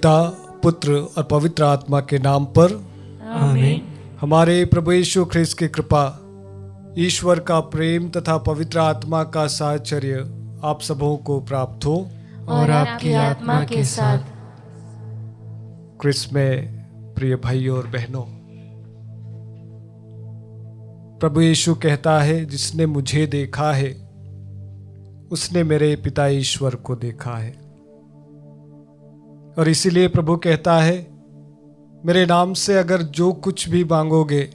पिता, पुत्र और पवित्र आत्मा के नाम पर आमीन। हमारे प्रभु यीशु ख्रिस्त की कृपा, ईश्वर का प्रेम तथा पवित्र आत्मा का साहचर्य आप सबों को प्राप्त हो और आपकी आत्मा के साथ। ख्रिस्त में प्रिय भाइयों और बहनों, प्रभु यीशु कहता है, जिसने मुझे देखा है उसने मेरे पिता ईश्वर को देखा है। और इसीलिए प्रभु कहता है, मेरे नाम से अगर जो कुछ भी मांगोगे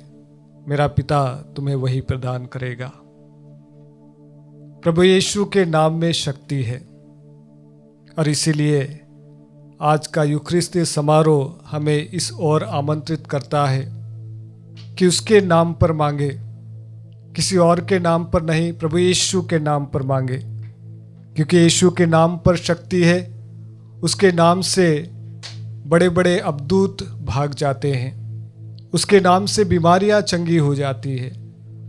मेरा पिता तुम्हें वही प्रदान करेगा। प्रभु यीशु के नाम में शक्ति है और इसीलिए आज का यूखरिस्ती समारोह हमें इस ओर आमंत्रित करता है कि उसके नाम पर मांगे, किसी और के नाम पर नहीं, प्रभु यीशु के नाम पर मांगे, क्योंकि यीशु के नाम पर शक्ति है। उसके नाम से बड़े बड़े अबदूत भाग जाते हैं, उसके नाम से बीमारियां चंगी हो जाती है,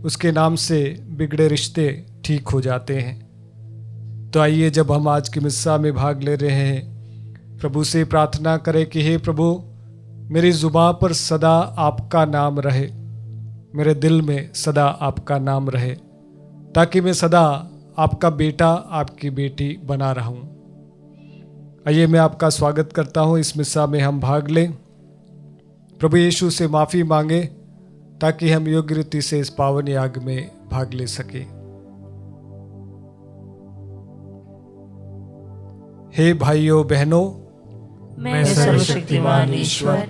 उसके नाम से बिगड़े रिश्ते ठीक हो जाते हैं। तो आइए, जब हम आज की मिस्सा में भाग ले रहे हैं, प्रभु से प्रार्थना करें कि हे प्रभु, मेरी जुबान पर सदा आपका नाम रहे, मेरे दिल में सदा आपका नाम रहे, ताकि मैं सदा आपका बेटा, आपकी बेटी बना रहूं। आइए, मैं आपका स्वागत करता हूं। इस मिस्सा में हम भाग लें, प्रभु यीशु से माफ़ी मांगे ताकि हम योग्य रीति से इस पावन याग में भाग ले सके। हे भाइयों बहनों, मैं सर्वशक्तिमान ईश्वर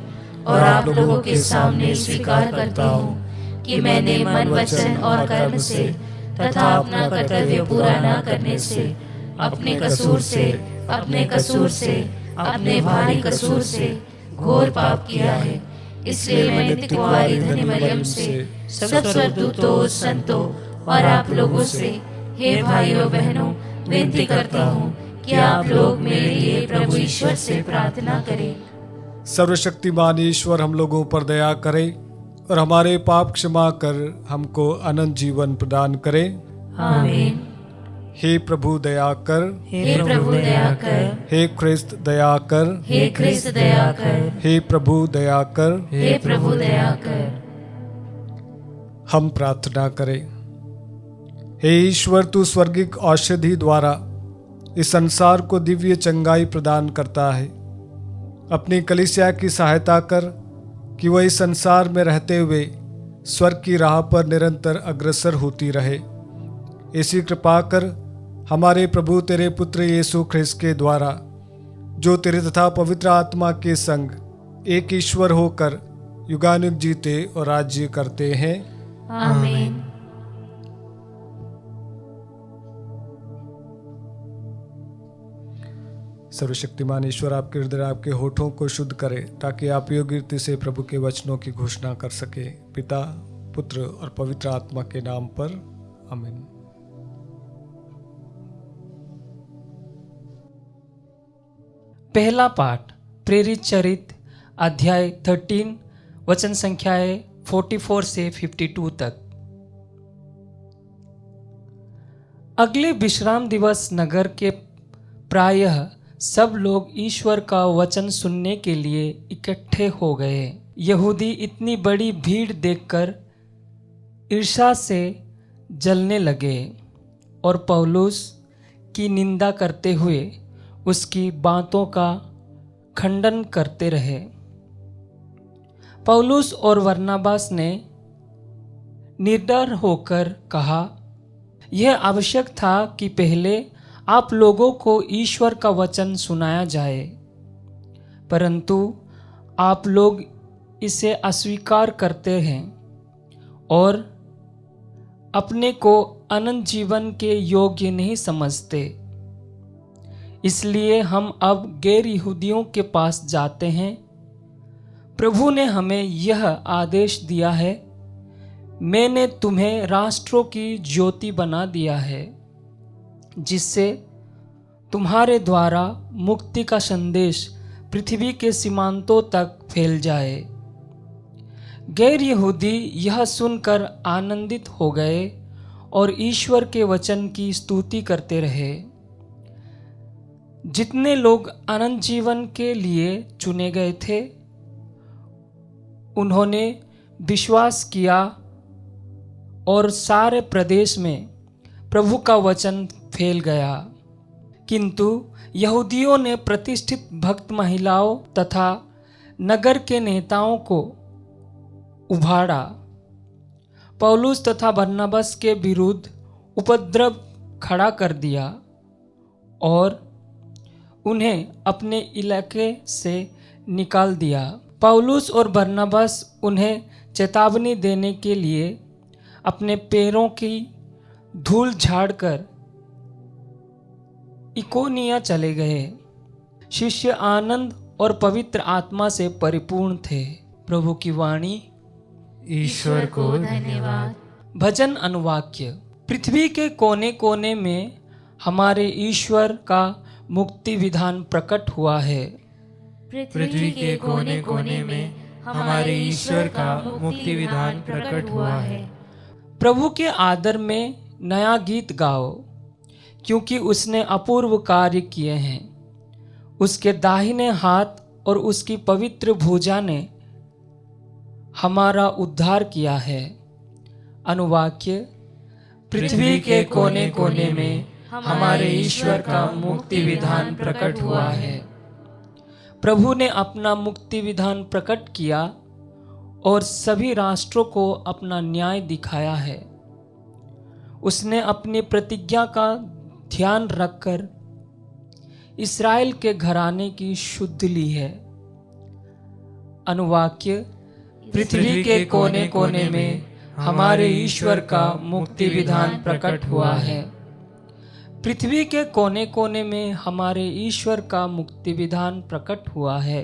और आप लोगों के सामने स्वीकार करता हूँ कि मैंने मन, वचन और कर्म से तथा अपना कर्तव्य पूरा न करने से, अपने कसूर से, अपने भारी कसूर से घोर पाप किया है। इसलिए मैं नित्य कुंवारी धन्य मरियम से, सब स्वर्गदूतों, संतों और आप लोगों से, हे भाइयों बहनों, विनती करता हूँ कि आप लोग मेरे लिए प्रभु ईश्वर से प्रार्थना करें। सर्वशक्तिमान ईश्वर हम लोगों पर दया करे और हमारे पाप क्षमा कर हमको अनंत जीवन प्रदान करे। आमीन। हे प्रभु दया कर, हे प्रभु दया कर, हे ख्रिस्त दया कर, हे ख्रिस्त दया कर, हे प्रभु दया कर। हे प्रभु दया कर। हम प्रार्थना करें। हे ईश्वर, तू स्वर्गिक औषधि द्वारा इस संसार को दिव्य चंगाई प्रदान करता है। अपनी कलीसिया की सहायता कर कि वह इस संसार में रहते हुए स्वर्ग की राह पर निरंतर अग्रसर होती रहे। ऐसी कृपा कर हमारे प्रभु तेरे पुत्र यीशु ख्रिस्त के द्वारा, जो तेरे तथा पवित्र आत्मा के संग एक ईश्वर होकर युगानुग जीते और राज्य करते हैं। आमीन। सर्वशक्तिमान ईश्वर आपके हृदय, आपके होठों को शुद्ध करे, ताकि आप योग्य रीति से प्रभु के वचनों की घोषणा कर सके। पिता, पुत्र और पवित्र आत्मा के नाम पर आमीन। पहला पाठ प्रेरित चरित्र अध्याय 13 वचन संख्याएं 44 से 52 तक। अगले विश्राम दिवस नगर के प्रायः सब लोग ईश्वर का वचन सुनने के लिए इकट्ठे हो गए। यहूदी इतनी बड़ी भीड़ देखकर ईर्ष्या से जलने लगे और पौलुस की निंदा करते हुए उसकी बातों का खंडन करते रहे। पौलुस और बरनबास ने निडर होकर कहा, यह आवश्यक था कि पहले आप लोगों को ईश्वर का वचन सुनाया जाए, परंतु आप लोग इसे अस्वीकार करते हैं और अपने को अनंत जीवन के योग्य नहीं समझते। इसलिए हम अब गैर यहूदियों के पास जाते हैं। प्रभु ने हमें यह आदेश दिया है, मैंने तुम्हें राष्ट्रों की ज्योति बना दिया है, जिससे तुम्हारे द्वारा मुक्ति का संदेश पृथ्वी के सीमांतों तक फैल जाए। गैर यहूदी यह सुनकर आनंदित हो गए और ईश्वर के वचन की स्तुति करते रहे। जितने लोग अनंत जीवन के लिए चुने गए थे, उन्होंने विश्वास किया और सारे प्रदेश में प्रभु का वचन फैल गया। किंतु यहूदियों ने प्रतिष्ठित भक्त महिलाओं तथा नगर के नेताओं को उभाड़ा, पौलुस तथा बरनबास के विरुद्ध उपद्रव खड़ा कर दिया और उन्हें अपने इलाके से निकाल दिया। पौलुस और बरनबास उन्हें चेतावनी देने के लिए अपने पैरों की धूल झाड़कर इकोनिया चले गए। शिष्य आनंद और पवित्र आत्मा से परिपूर्ण थे। प्रभु की वाणी। ईश्वर को धन्यवाद। भजन अनुवाक्य। पृथ्वी के कोने कोने में हमारे ईश्वर का मुक्ति विधान प्रकट हुआ है। पृथ्वी के कोने कोने में हमारे ईश्वर का मुक्ति विधान प्रकट हुआ है। प्रभु के आदर में नया गीत गाओ, क्योंकि उसने अपूर्व कार्य किए हैं। उसके दाहिने हाथ और उसकी पवित्र भुजा ने हमारा उद्धार किया है। अनुवाक्य। पृथ्वी के कोने कोने में हमारे ईश्वर का मुक्ति विधान प्रकट हुआ है। प्रभु ने अपना मुक्ति विधान प्रकट किया और सभी राष्ट्रों को अपना न्याय दिखाया है। उसने अपनी प्रतिज्ञा का ध्यान रखकर इस्राएल के घराने की शुद्ध ली है। अनुवाक्य। पृथ्वी के कोने कोने में हमारे ईश्वर का मुक्ति विधान प्रकट हुआ है। पृथ्वी के कोने कोने में हमारे ईश्वर का मुक्ति विधान प्रकट हुआ है।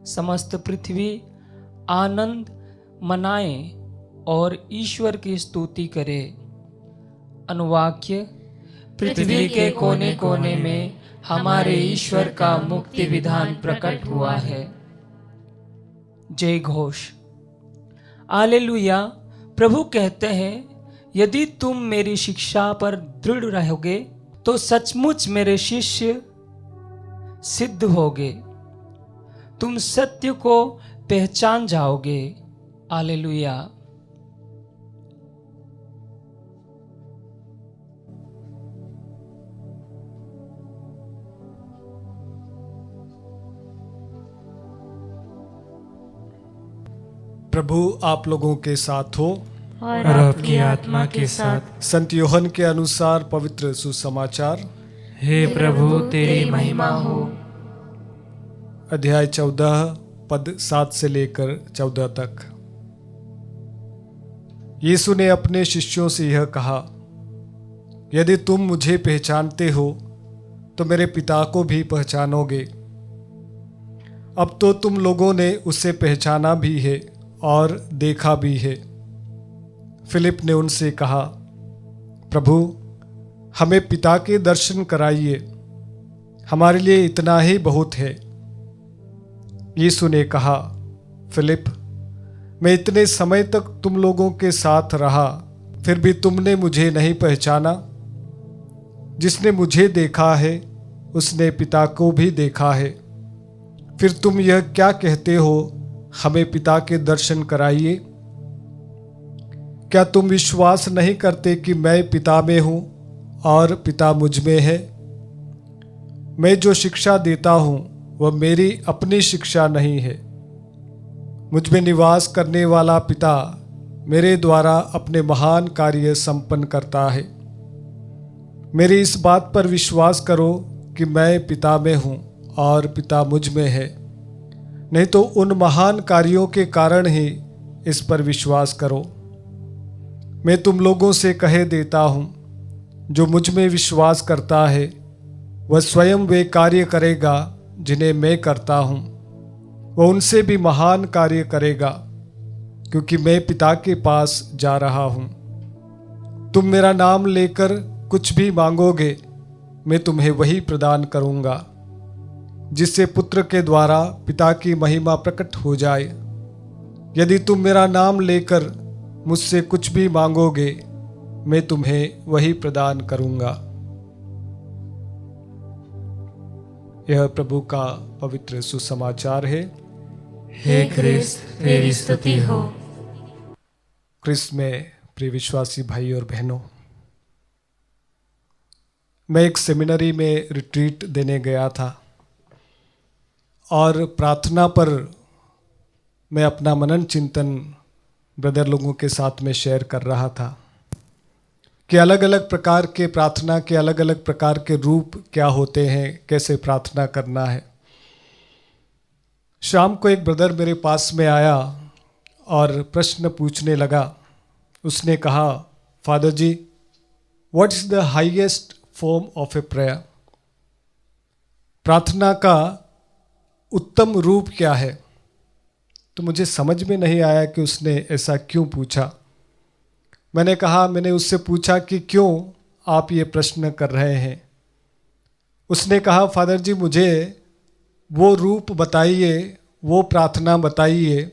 समस्त पृथ्वी आनंद मनाए और ईश्वर की स्तुति करे। अनुवाक्य। पृथ्वी के कोने कोने में हमारे ईश्वर का मुक्ति विधान प्रकट हुआ है। जय घोष। हालेलुया। प्रभु कहते हैं, यदि तुम मेरी शिक्षा पर दृढ़ रहोगे तो सचमुच मेरे शिष्य सिद्ध होगे। तुम सत्य को पहचान जाओगे। हालेलुया। प्रभु आप लोगों के साथ हो और आपकी आत्मा के साथ। संत यूहन्ना के अनुसार पवित्र सुसमाचार। हे प्रभु तेरी महिमा हो। अध्याय 14 पद 7 से लेकर 14 तक। यीशु ने अपने शिष्यों से यह कहा, यदि तुम मुझे पहचानते हो तो मेरे पिता को भी पहचानोगे। अब तो तुम लोगों ने उसे पहचाना भी है और देखा भी है। फिलिप ने उनसे कहा, प्रभु हमें पिता के दर्शन कराइए, हमारे लिए इतना ही बहुत है। यीशु ने कहा, फिलिप, मैं इतने समय तक तुम लोगों के साथ रहा, फिर भी तुमने मुझे नहीं पहचाना। जिसने मुझे देखा है उसने पिता को भी देखा है। फिर तुम यह क्या कहते हो, हमें पिता के दर्शन कराइए? क्या तुम विश्वास नहीं करते कि मैं पिता में हूँ और पिता मुझ में है? मैं जो शिक्षा देता हूँ वह मेरी अपनी शिक्षा नहीं है। मुझ में निवास करने वाला पिता मेरे द्वारा अपने महान कार्य संपन्न करता है। मेरी इस बात पर विश्वास करो कि मैं पिता में हूँ और पिता मुझ में है, नहीं तो उन महान कार्यों के कारण ही इस पर विश्वास करो। मैं तुम लोगों से कह देता हूँ, जो मुझ में विश्वास करता है वह स्वयं वे कार्य करेगा जिन्हें मैं करता हूँ, वह उनसे भी महान कार्य करेगा, क्योंकि मैं पिता के पास जा रहा हूँ। तुम मेरा नाम लेकर कुछ भी मांगोगे, मैं तुम्हें वही प्रदान करूँगा, जिससे पुत्र के द्वारा पिता की महिमा प्रकट हो जाए। यदि तुम मेरा नाम लेकर मुझसे कुछ भी मांगोगे, मैं तुम्हें वही प्रदान करूँगा। यह प्रभु का पवित्र सुसमाचार है। हे क्रिस्त, तेरी स्तुति हो। क्रिस्त में प्रिय विश्वासी भाई और बहनों, मैं एक सेमिनरी में रिट्रीट देने गया था और प्रार्थना पर मैं अपना मनन चिंतन ब्रदर लोगों के साथ में शेयर कर रहा था कि अलग अलग प्रकार के प्रार्थना के अलग अलग प्रकार के रूप क्या होते हैं, कैसे प्रार्थना करना है। शाम को एक ब्रदर मेरे पास में आया और प्रश्न पूछने लगा। उसने कहा, father ji, what is the highest form of a prayer? प्रार्थना का उत्तम रूप क्या है? तो मुझे समझ में नहीं आया कि उसने ऐसा क्यों पूछा। मैंने उससे पूछा कि क्यों आप ये प्रश्न कर रहे हैं। उसने कहा, फादर जी, मुझे वो रूप बताइए, वो प्रार्थना बताइए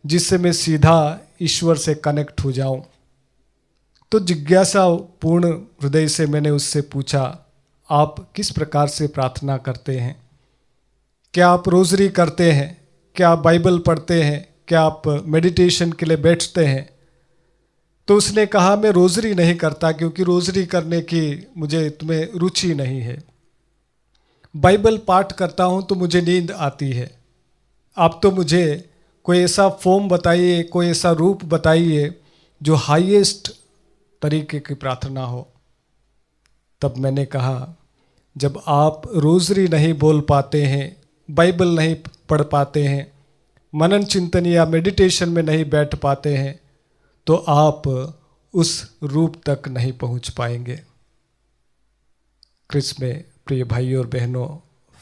जिससे मैं सीधा ईश्वर से कनेक्ट हो जाऊं। तो जिज्ञासा पूर्ण हृदय से मैंने उससे पूछा, आप किस प्रकार से प्रार्थना करते हैं? क्या आप रोज़री करते हैं? क्या आप बाइबल पढ़ते हैं? क्या आप मेडिटेशन के लिए बैठते हैं? तो उसने कहा, मैं रोज़री नहीं करता क्योंकि रोज़री करने की मुझे तुम्हें रुचि नहीं है। बाइबल पाठ करता हूँ तो मुझे नींद आती है। आप तो मुझे कोई ऐसा फॉर्म बताइए, कोई ऐसा रूप बताइए जो हाईएस्ट तरीके की प्रार्थना हो। तब मैंने कहा, जब आप रोज़री नहीं बोल पाते हैं, बाइबल नहीं पढ़ पाते हैं, मनन चिंतन या मेडिटेशन में नहीं बैठ पाते हैं, तो आप उस रूप तक नहीं पहुंच पाएंगे। क्रिस्त में प्रिय भाई और बहनों,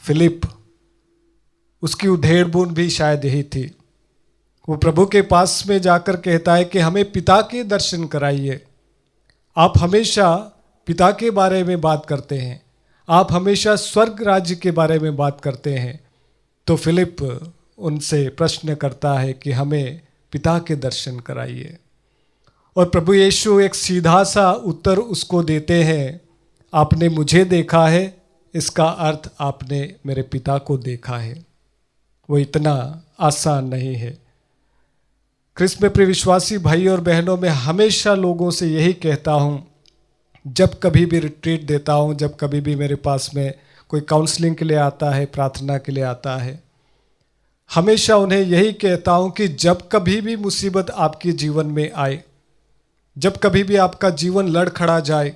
फिलिप, उसकी उधेड़ बूंद भी शायद यही थी। वो प्रभु के पास में जाकर कहता है कि हमें पिता के दर्शन कराइए। आप हमेशा पिता के बारे में बात करते हैं, आप हमेशा स्वर्ग राज्य के बारे में बात करते हैं। तो फिलिप उनसे प्रश्न करता है कि हमें पिता के दर्शन कराइए। और प्रभु यीशु एक सीधा सा उत्तर उसको देते हैं, आपने मुझे देखा है, इसका अर्थ आपने मेरे पिता को देखा है। वो इतना आसान नहीं है। क्रिस्त में प्रिय विश्वासी भाई और बहनों, मैं हमेशा लोगों से यही कहता हूँ, जब कभी भी रिट्रीट देता हूँ, जब कभी भी मेरे पास में कोई काउंसलिंग के लिए आता है, प्रार्थना के लिए आता है, हमेशा उन्हें यही कहता हूँ कि जब कभी भी मुसीबत आपके जीवन में आए, जब कभी भी आपका जीवन लड़खड़ा जाए,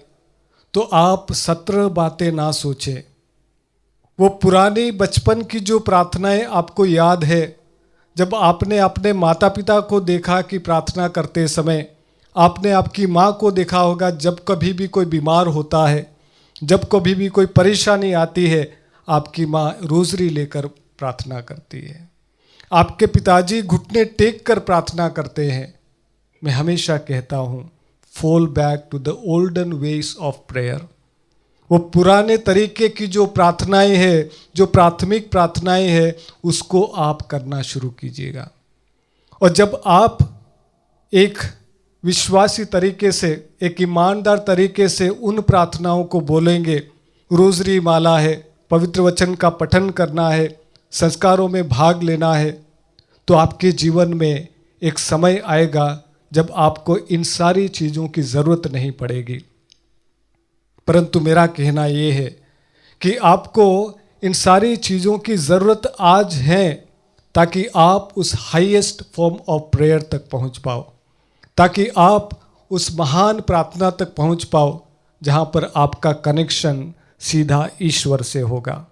तो आप 17 बातें ना सोचें। वो पुरानी बचपन की जो प्रार्थनाएं आपको याद है, जब आपने अपने माता पिता को देखा कि प्रार्थना करते समय, आपने आपकी माँ को देखा होगा, जब कभी भी कोई बीमार होता है, जब कभी भी कोई परेशानी आती है, आपकी माँ रोज़री लेकर प्रार्थना करती है। आपके पिताजी घुटने टेक कर प्रार्थना करते हैं। मैं हमेशा कहता हूँ, fall back to the olden ways of prayer. वो पुराने तरीके की जो प्रार्थनाएं हैं, जो प्राथमिक प्रार्थनाएं हैं, उसको आप करना शुरू कीजिएगा। और जब आप एक विश्वासी तरीके से, एक ईमानदार तरीके से उन प्रार्थनाओं को बोलेंगे, रोज़री माला है, पवित्र वचन का पठन करना है, संस्कारों में भाग लेना है, तो आपके जीवन में एक समय आएगा जब आपको इन सारी चीज़ों की ज़रूरत नहीं पड़ेगी। परंतु मेरा कहना ये है कि आपको इन सारी चीज़ों की ज़रूरत आज है, ताकि आप उस हाईएस्ट फॉर्म ऑफ प्रेयर तक पहुंच पाओ, ताकि आप उस महान प्रार्थना तक पहुंच पाओ जहां पर आपका कनेक्शन सीधा ईश्वर से होगा।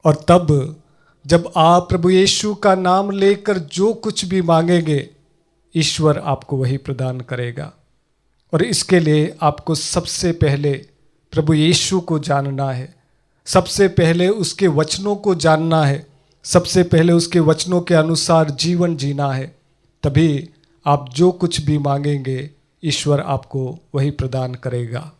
और तब जब आप प्रभु यीशु का नाम लेकर जो कुछ भी मांगेंगे, ईश्वर आपको वही प्रदान करेगा। और इसके लिए आपको सबसे पहले प्रभु यीशु को जानना है, सबसे पहले उसके वचनों को जानना है, सबसे पहले उसके वचनों के अनुसार जीवन जीना है। तभी आप जो कुछ भी मांगेंगे, ईश्वर आपको वही प्रदान करेगा।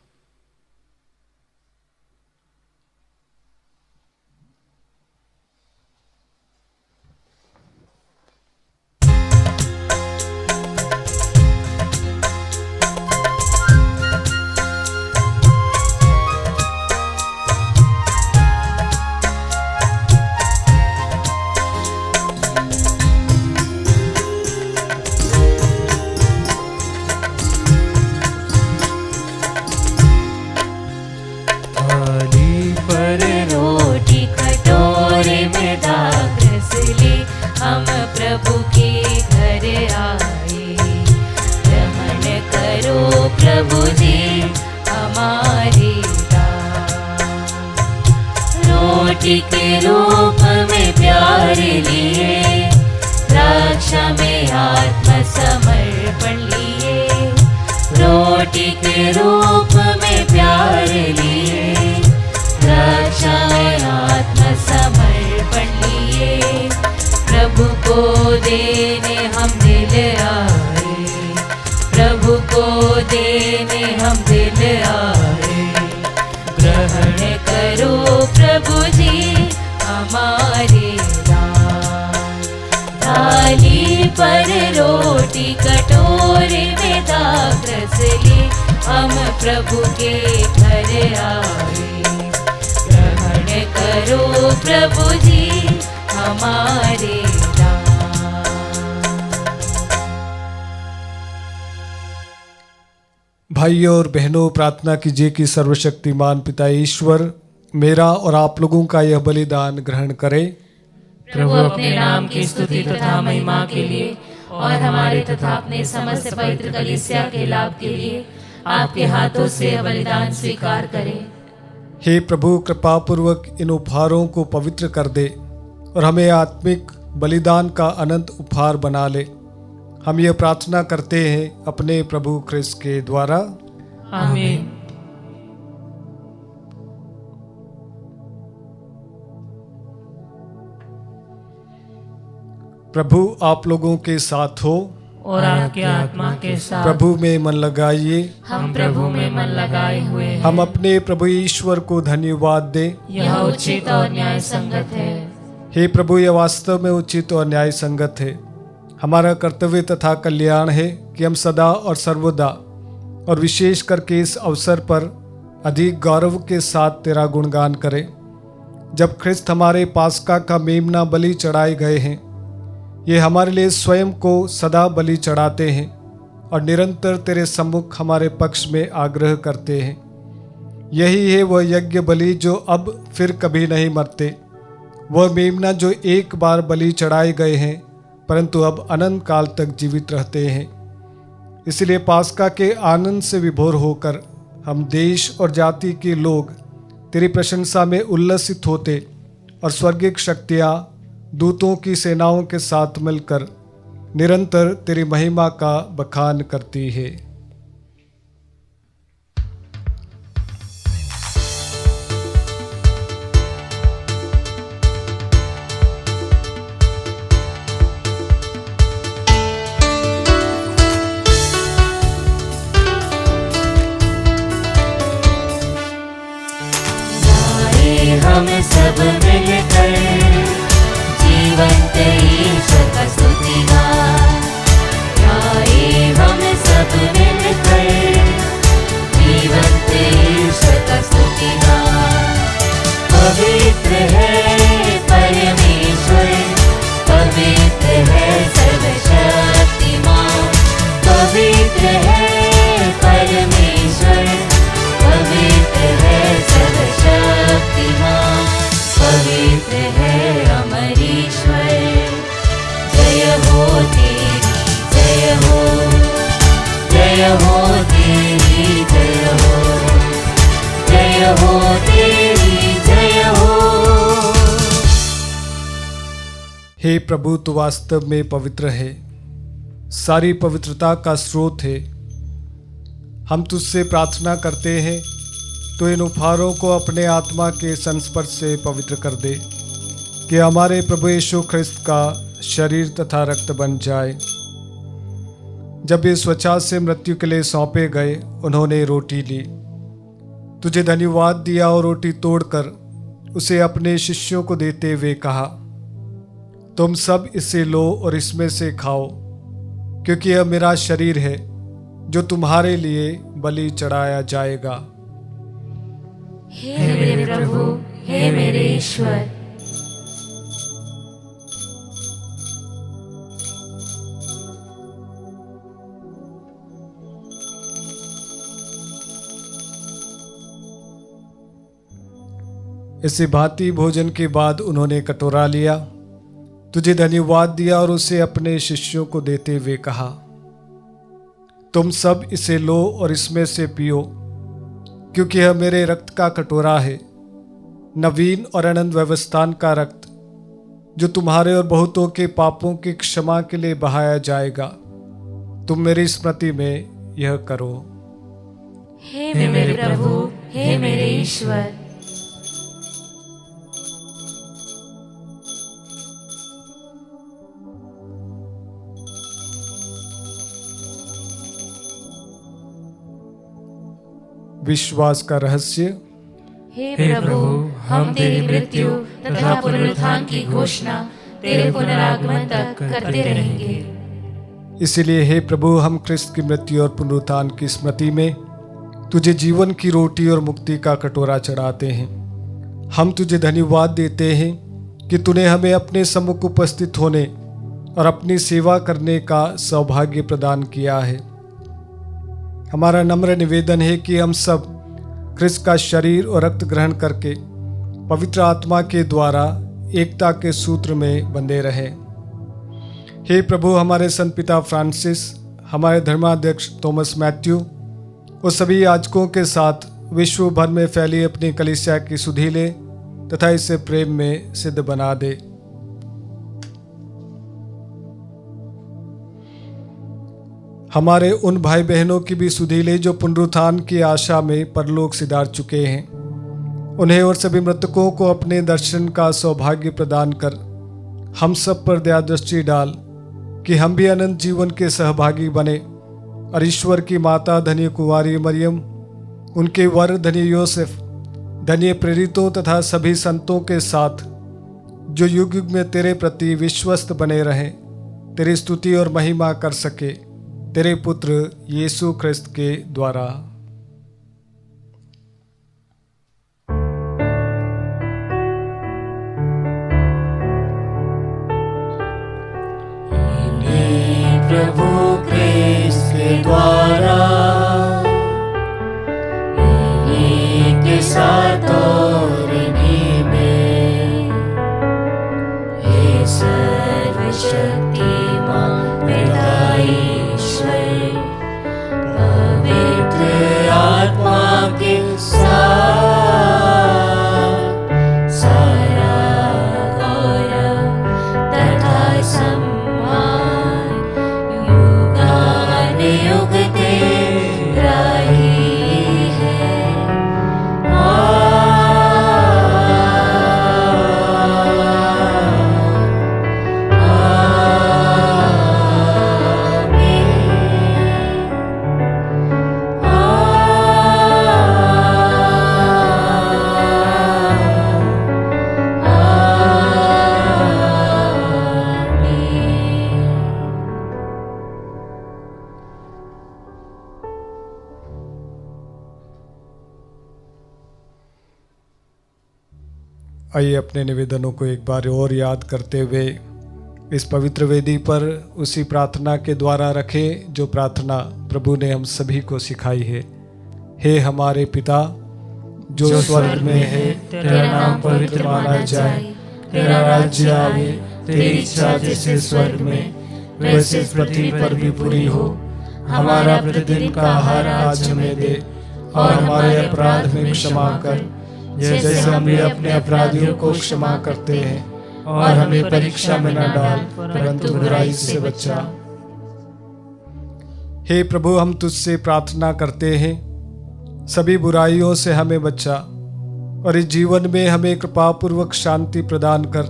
रोटी के रूप में प्यार लिए, रक्षा में आत्मसमर्पण लिए। रोटी के रूप में प्यार लिए, रक्षा में आत्मसमर्पण लिए। प्रभु को देने हम दिल आए, प्रभु को देने हम दिल आए। ग्रहण करो प्रभु जी हमारे दान। थाली पर रोटी कटोरे में दाग रस ले, हम प्रभु के घर आए। ग्रहण करो प्रभु जी हमारे दान। भाइयों और बहनों, प्रार्थना कीजिए कि सर्वशक्तिमान पिता ईश्वर मेरा और आप लोगों का यह बलिदान ग्रहण करे। प्रभु अपने नाम की स्तुति तथा महिमा के लिए और हमारे तथा अपने समस्त पवित्र कलीसिया के लाभ के लिए आपके हाथों से यह बलिदान स्वीकार करें। हे प्रभु, कृपा पूर्वक इन उपहारों को पवित्र कर दे और हमें आत्मिक बलिदान का अनंत उपहार बना ले। हम यह प्रार्थना करते हैं अपने प्रभु ख्रिस्त के द्वारा। आमीन। प्रभु आप लोगों के साथ हो और आपके आत्मा के साथ। प्रभु में मन लगाइए। हम प्रभु में मन लगाए हुए हैं। हम अपने प्रभु ईश्वर को धन्यवाद दें। यह उचित और न्याय संगत है। हे प्रभु, यह वास्तव में उचित और न्याय संगत है। हमारा कर्तव्य तथा कल्याण है कि हम सदा और सर्वदा और विशेष करके इस अवसर पर अधिक गौरव के साथ तेरा गुणगान करें। जब ख्रिस्त हमारे पास्का का मेमना बलि चढ़ाए गए हैं, ये हमारे लिए स्वयं को सदा बलि चढ़ाते हैं और निरंतर तेरे सम्मुख हमारे पक्ष में आग्रह करते हैं। यही है वह यज्ञ बलि जो अब फिर कभी नहीं मरते, वह मेमना जो एक बार बलि चढ़ाए गए हैं परंतु अब अनंत काल तक जीवित रहते हैं। इसलिए पास्का के आनंद से विभोर होकर हम देश और जाति के लोग तेरी प्रशंसा में उल्लसित होते और स्वर्गिक शक्तियाँ दूतों की सेनाओं के साथ मिलकर निरंतर तेरी महिमा का बखान करती है। हम सब मिलकर जीवंत ईश्वर का स्तुतिगान गाए। हम सब मिलकर जीवंत ईश्वर का स्तुतिगान। पवित्र है परमेश्वर, पवित्र है सर्वशक्तिमान। पवित्र है परमेश्वर, पवित्र है सर्वशक्तिमान। पवित्र है अमर ईश्वर। जय हो तेरी, जय हो, जय हो तेरी, जय हो, जय हो तेरी, जय हो। हे प्रभु, तू वास्तव में पवित्र है, सारी पवित्रता का स्रोत है। हम तुझसे प्रार्थना करते हैं तो इन उपहारों को अपने आत्मा के संस्पर्श से पवित्र कर दे कि हमारे प्रभु यीशु ख्रिस्त का शरीर तथा रक्त बन जाए। जब ये स्वच्छा से मृत्यु के लिए सौंपे गए, उन्होंने रोटी ली, तुझे धन्यवाद दिया और रोटी तोड़कर उसे अपने शिष्यों को देते हुए कहा, तुम सब इसे लो और इसमें से खाओ, क्योंकि यह मेरा शरीर है जो तुम्हारे लिए बलि चढ़ाया जाएगा। हे मेरे प्रभु, हे मेरे ईश्वर। इसी भांति भोजन के बाद उन्होंने कटोरा लिया, तुझे धन्यवाद दिया और उसे अपने शिष्यों को देते हुए कहा, तुम सब इसे लो और इसमें से पियो, क्योंकि यह मेरे रक्त का कटोरा है नवीन और अनंत व्यवस्थान का रक्त जो तुम्हारे और बहुतों के पापों की क्षमा के लिए बहाया जाएगा, तुम मेरी स्मृति में यह करो। हे मेरे प्रभु, हे मेरे ईश्वर। विश्वास का रहस्य। हे प्रभु, हम तेरी मृत्यु तथा पुनरुत्थान की घोषणा तेरे पुनरागमन तक करते रहेंगे। इसलिए हे प्रभु, हम क्रिस्त की मृत्यु और पुनरुत्थान की स्मृति में तुझे जीवन की रोटी और मुक्ति का कटोरा चढ़ाते हैं। हम तुझे धन्यवाद देते हैं कि तूने हमें अपने सम्मुख उपस्थित होने और अपनी सेवा करने का सौभाग्य प्रदान किया है। हमारा नम्र निवेदन है कि हम सब क्रिस्त का शरीर और रक्त ग्रहण करके पवित्र आत्मा के द्वारा एकता के सूत्र में बंधे रहें। हे प्रभु, हमारे संत पिता फ्रांसिस, हमारे धर्माध्यक्ष थॉमस मैथ्यू और सभी याजकों के साथ विश्व भर में फैली अपनी कलीसिया की सुधि ले तथा इसे प्रेम में सिद्ध बना दे। हमारे उन भाई बहनों की भी सुधि ले जो पुनरुत्थान की आशा में परलोक सिधार चुके हैं। उन्हें और सभी मृतकों को अपने दर्शन का सौभाग्य प्रदान कर हम सब पर दया दृष्टि डाल कि हम भी अनंत जीवन के सहभागी बने और ईश्वर की माता धन्य कुंवारी मरियम, उनके वर धन्य योसेफ, धन्य प्रेरितों तथा सभी संतों के साथ जो युग युग में तेरे प्रति विश्वस्त बने रहें, तेरी स्तुति और महिमा कर सके, तेरे पुत्र यीशु ख्रिस्त के द्वारा। प्रभु ख्रिस्त के द्वारा इन्हीं के साथ और इन्हीं में, हे सर्वशक्तिमान पिता ईश्वर, पवित्र आत्मा के साथ सारा गौरव तथा सम्मान युगानुयुग तेरा ही है। आइए अपने निवेदनों को एक बार और याद करते हुए इस पवित्र वेदी पर उसी प्रार्थना के द्वारा रखें जो प्रार्थना प्रभु ने हम सभी को सिखाई है। हे हमारे पिता जो स्वर्ग में है, तेरा नाम पवित्र माना जाए, तेरा राज्य आवे, तेरी इच्छा जैसे स्वर्ग में वैसे पृथ्वी पर भी पूरी हो। हमारा प्रतिदिन का आहार आज हमें दे और हमारे अपराध में क्षमा कर जैसे हम भी अपने अपराधियों को क्षमा करते हैं, और हमें परीक्षा में न डाल परंतु बुराई से बचा। हे प्रभु, हम तुझसे प्रार्थना करते हैं, सभी बुराइयों से हमें बचा और इस जीवन में हमें कृपा पूर्वक शांति प्रदान कर।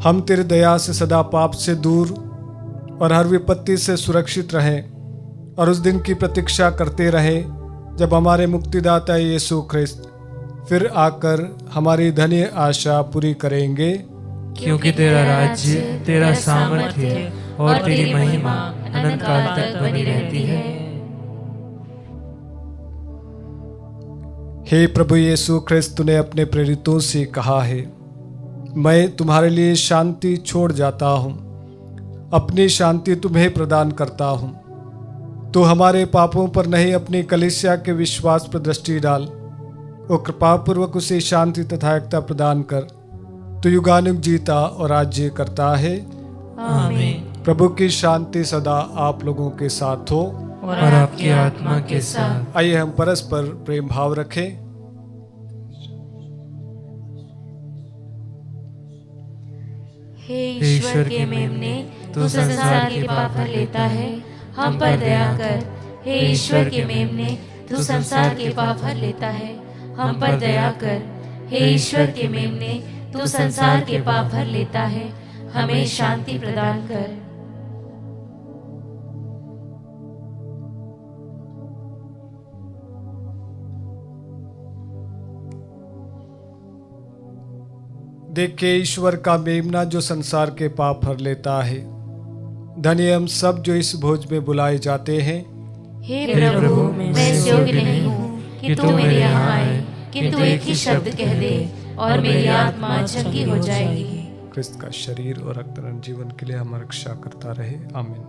हम तेरी दया से सदा पाप से दूर और हर विपत्ति से सुरक्षित रहें और उस दिन की प्रतीक्षा करते रहें जब हमारे मुक्तिदाता यीशु ख्रिस्त फिर आकर हमारी धन्य आशा पूरी करेंगे। क्योंकि तेरा राज्य, तेरा सामर्थ्य और तेरी महिमा अनंत काल तक बनी रहती है। हे प्रभु यीशु ख्रिस्त, तूने अपने प्रेरितों से कहा है, मैं तुम्हारे लिए शांति छोड़ जाता हूँ, अपनी शांति तुम्हें प्रदान करता हूँ। तो हमारे पापों पर नहीं अपनी कलीसिया के विश्वास पर दृष्टि डाल और कृपापूर्वक उसे शांति तथा एकता प्रदान कर। तो युगानुग जीता और राज्य करता है। आमीन। प्रभु की शांति सदा आप लोगों के साथ हो और आपकी आत्मा के साथ। आइए हम परस्पर प्रेम भाव रखें। हे ईश्वर के मेमने, तू संसार के पाप हर लेता है, हम पर दया कर। हे ईश्वर के मेमने, तू संसार के पाप हर लेता है, हम पर दया कर। हे ईश्वर के मेमने, तू संसार के पाप हर लेता है, हमें शांति प्रदान कर। देखे ईश्वर का मेमना जो संसार के पाप हर लेता है। धन्य हम सब जो इस भोज में बुलाए जाते हैं। हे प्रभु, मैं इस योग्य नहीं हूँ कि तू मेरे यहाँ आए, किंतु एक ही शब्द कह दे और मेरी आत्मा चंगी हो जाएगी। क्रिस्त का शरीर और रक्त जीवन के लिए हमारी रक्षा करता रहे। आमीन।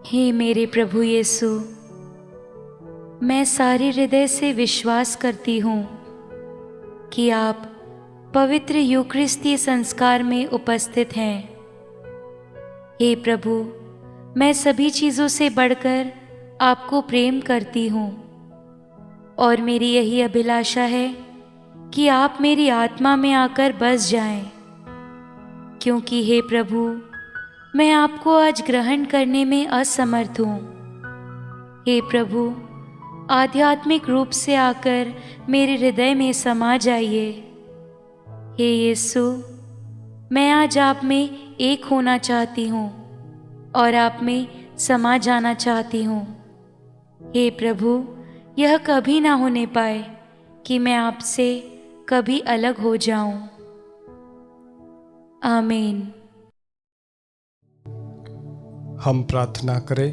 हे मेरे प्रभु यीशु, मैं सारे हृदय से विश्वास करती हूँ कि आप पवित्र यूकरिस्ती संस्कार में उपस्थित हैं। हे प्रभु, मैं सभी चीज़ों से बढ़कर आपको प्रेम करती हूँ और मेरी यही अभिलाषा है कि आप मेरी आत्मा में आकर बस जाएं, क्योंकि हे प्रभु, मैं आपको आज ग्रहण करने में असमर्थ हूँ। हे प्रभु, आध्यात्मिक रूप से आकर मेरे हृदय में समा जाइए। हे यीशु, मैं आज आप में एक होना चाहती हूँ और आप में समा जाना चाहती हूँ। हे प्रभु, यह कभी ना होने पाए कि मैं आपसे कभी अलग हो जाऊं। आमीन। हम प्रार्थना करें।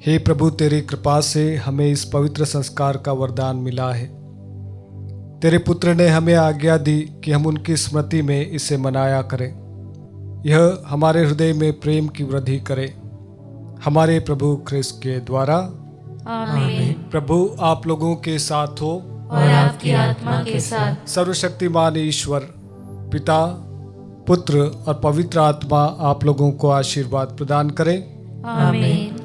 हे प्रभु, तेरी कृपा से हमें इस पवित्र संस्कार का वरदान मिला है। तेरे पुत्र ने हमें आज्ञा दी कि हम उनकी स्मृति में इसे मनाया करें। यह हमारे हृदय में प्रेम की वृद्धि करे, हमारे प्रभु ख्रिस्त के द्वारा। आमीन। प्रभु आप लोगों के साथ हो और आपकी आत्मा के साथ। सर्वशक्तिमान ईश्वर पिता, पुत्र और पवित्र आत्मा आप लोगों को आशीर्वाद प्रदान करें। आमीन।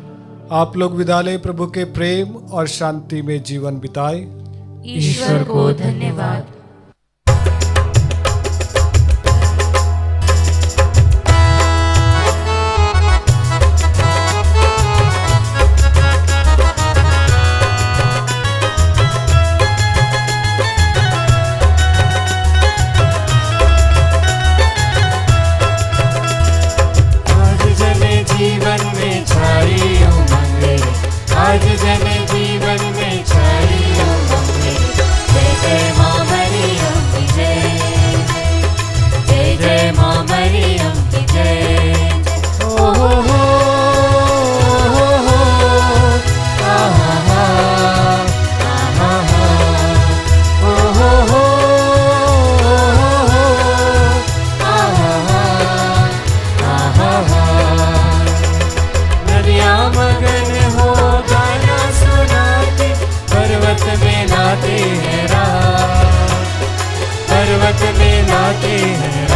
आप लोग विद्यालय प्रभु के प्रेम और शांति में जीवन बिताए। ईश्वर को धन्यवाद। जीवन में छाई उमंग, आज जन जीवन में छाई उमंग। जय जय माँ मरियम की जय, जय जय माँ मरियम की जय। ओ हो आहा हा, आहा हा, ओ हो आहा हा, आहा हा। मगन हो गाना सुनाते, पर्वत में लाते हैं राह, पर्वत में लाते हैं